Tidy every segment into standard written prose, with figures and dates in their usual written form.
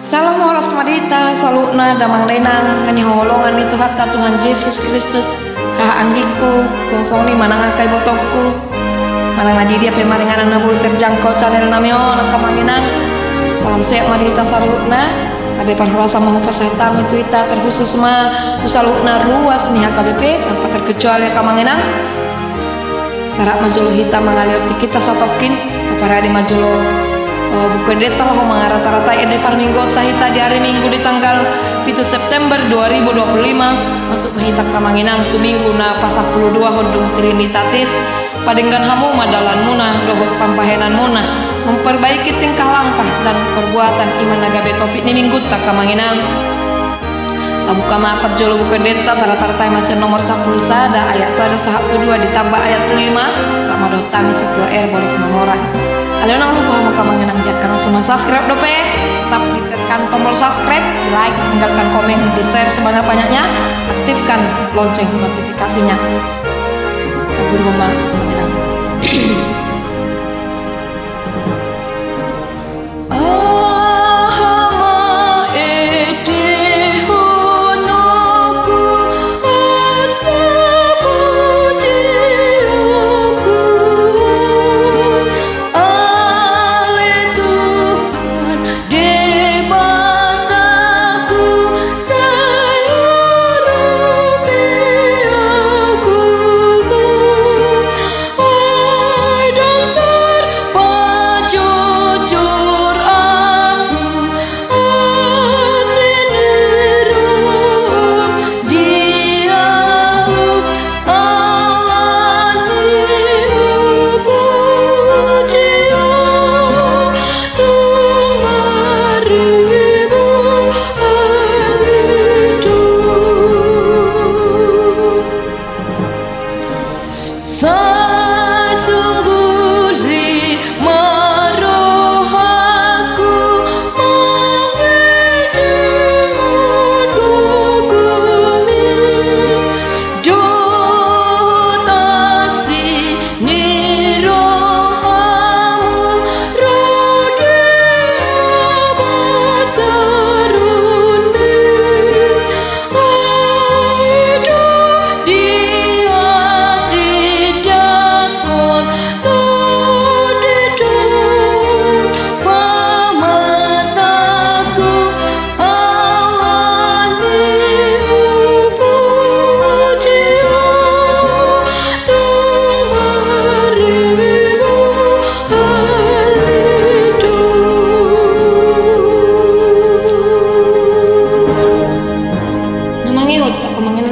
Salam horas madita, salutna damang renang, ngani holongan itu hatta Tuhan Yesus Kristus, anggiku, songsoni manang akai botokku, manang nadiri apa maringan nabu terjangkau channel namio nakamanginan. Salam sehat madita salutna, abe panrasa mau pasatan itu ita terkhusus ma salutna ruas nih HKBP tanpa terkecuali kamanginan. Sarak majolo hitam mangalioti kita satokin, apa di majolo buku deta lah mga rata-rata ede par minggu tahita di hari Minggu di tanggal 7 September 2025 masuk mahita kamanginang tu minggu na pasah 22 hodung Trinitatis padenggan hamu madalan muna dohot pampahenan muna memperbaiki tingkah langkah dan perbuatan iman agabe topik ni minggu tak kamanginang tabuka maafat jolo buku deta rata-rata masih nomor 10 sada ayat sada sahab kedua ditambah ayat 5 Ramadan Tamis 2R bolis nomoran. Kalian jangan lupa mau kamanginang jangan langsung subscribe dope, tetap tekan tombol subscribe, di like, tinggalkan komen, di share sebanyak-banyaknya, aktifkan lonceng notifikasinya. Lagu rumah kamanginang.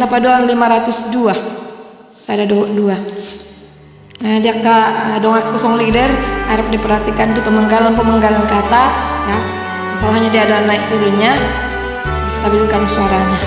Apa doang 502 saya ada 2 nah, dia dongak kosong leader harap diperhatikan di pemenggalan kata ya masalahnya dia ada naik turunnya stabilkan suaranya.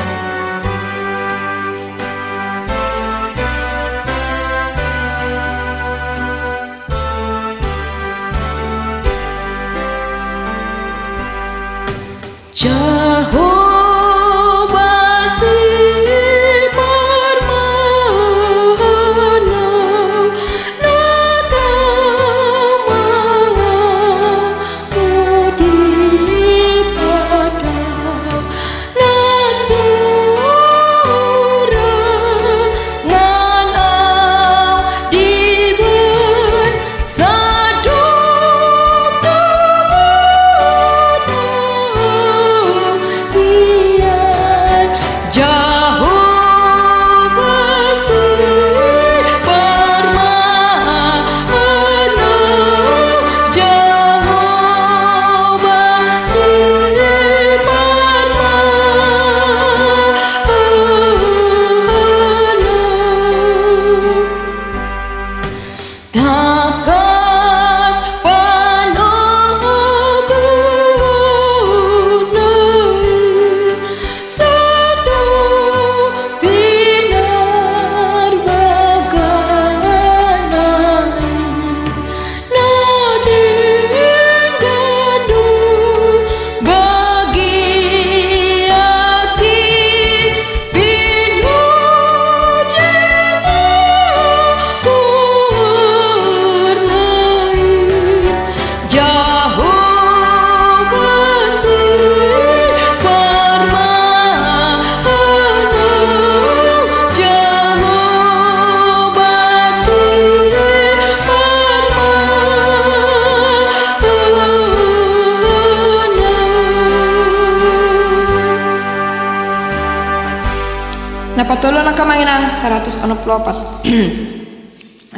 tolong nak kemanginan 164.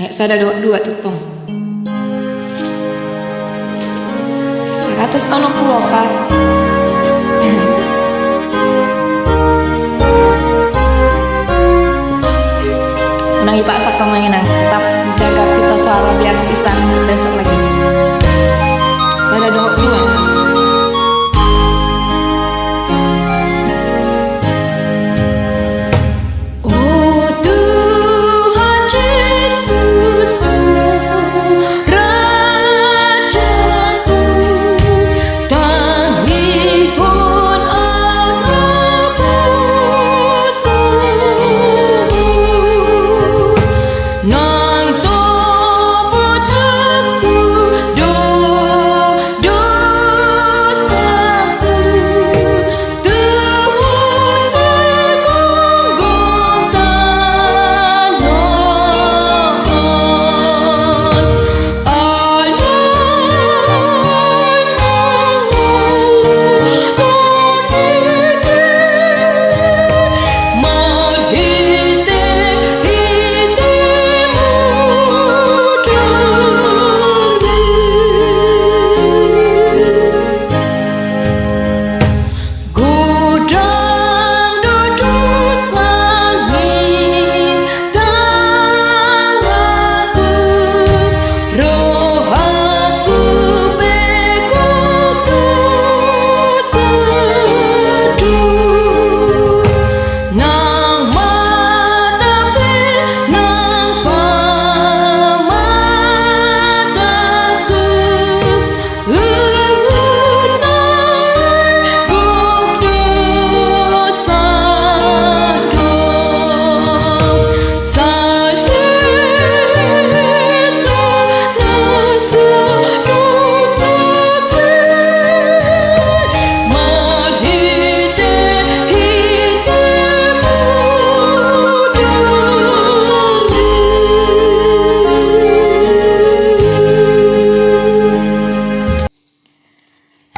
Ayat saya ada dua tutong 164. Menangi paksa kemanginan, tetap menjaga kita suara biar bisa besok lagi. Ada dua.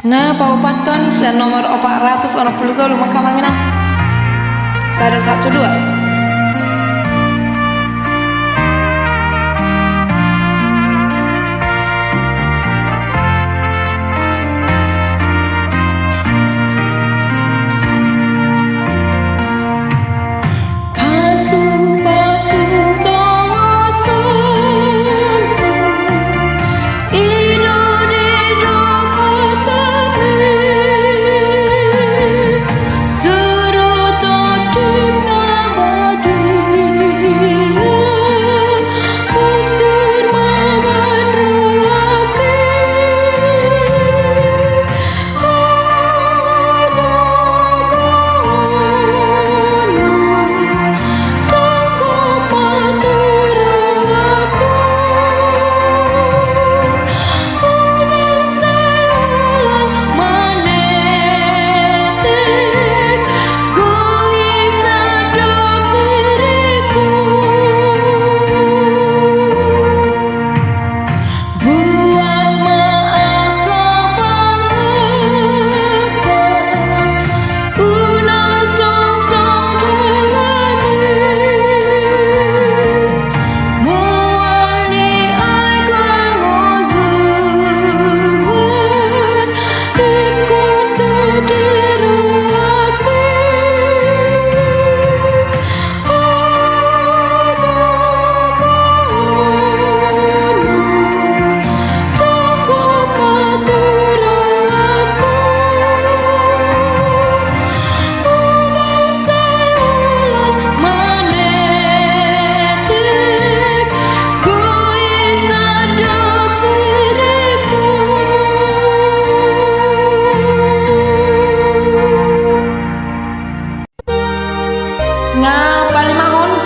Nah, paupatan dan nomor 460 maka manginang. Ada 12.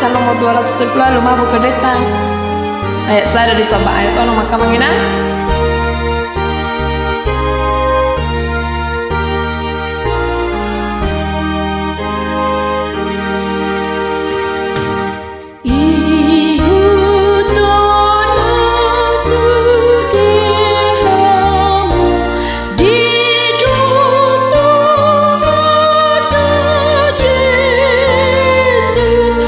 Nomor 270 lumah buka detang ayat saya ditambah ayat ono maka manginang. Jesus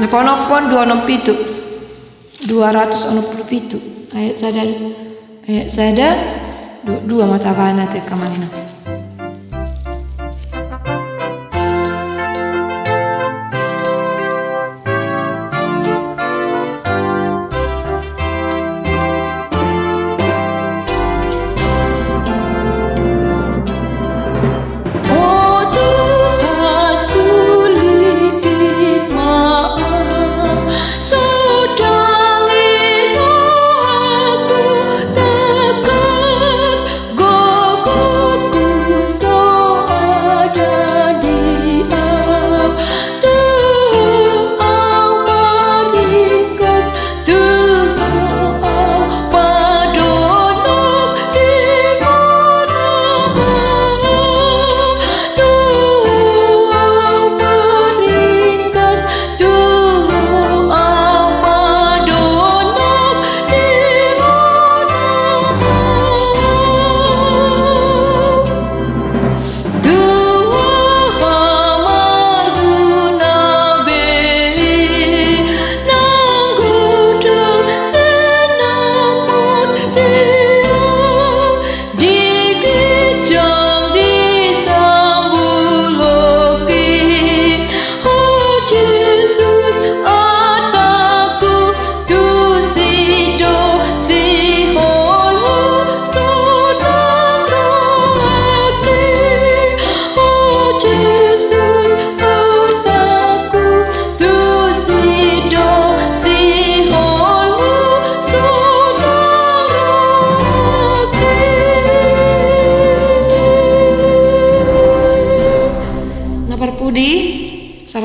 Napa-napa 267 ayat sada dua mata bana te kamana.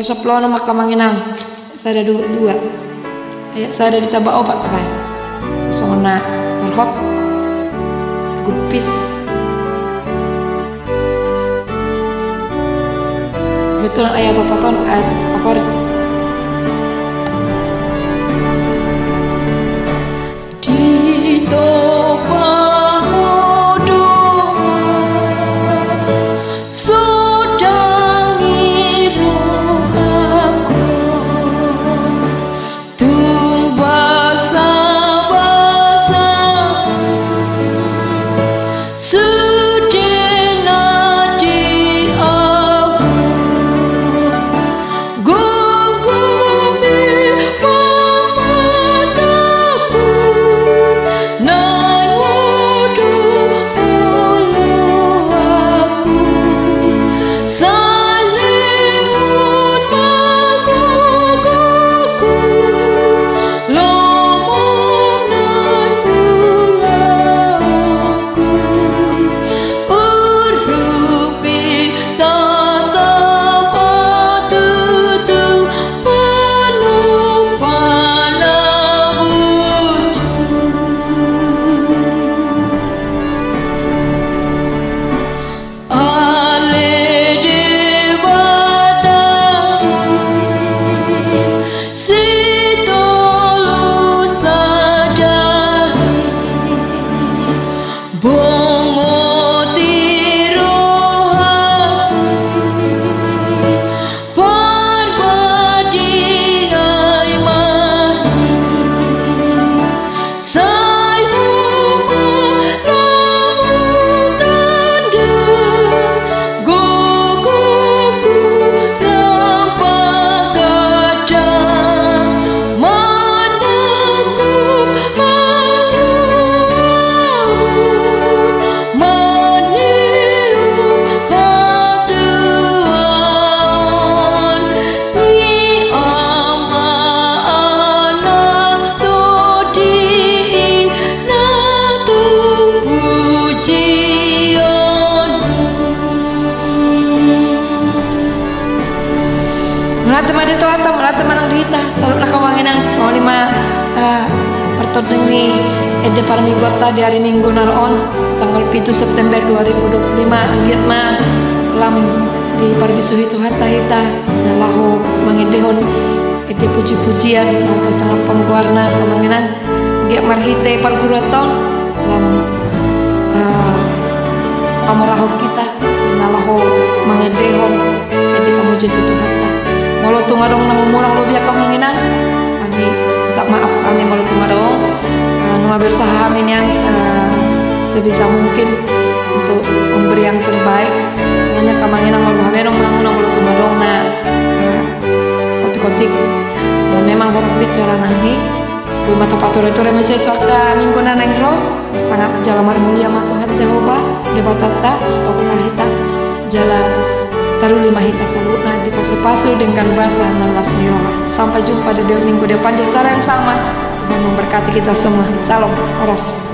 Sepuluh nama kamanginang sada dua ayat sada ditambah obat apa songona terhot gupis betul ayat apa ton ayat apa di pertodeng ni ede parmigota di hari Minggu naron tanggal 7 September 2025 anggit ma lam di parbisuhi Tuhan tahita nalahu mangedehon ede puji-pujian apa sangat pengguarna kemanginan giat marhite parguraton lam pamaraho kita nalahu mangedehon ede pamuji Tuhan Molo tumadong na mumurang lobi akang menginang. Kami tak maaf kami molo tumadong. Numa berusaha kami yang sebisa mungkin untuk memberi yang terbaik. Hanya kamanginang molo haberong manguna molo tumadong na kotik-kotik. Dan memang orang bicara nami. Buma kapatore-tore masih toka minggu naneng roh. Sangat jalan mulia ma Tuhan Jehovah. Debatata stok kahita jalan taruh 5 hita salutna di pasu-pasu dengan bahasa nalasio. Sampai jumpa di minggu depan di cara yang sama. Tuhan memberkati kita semua. Salam oras.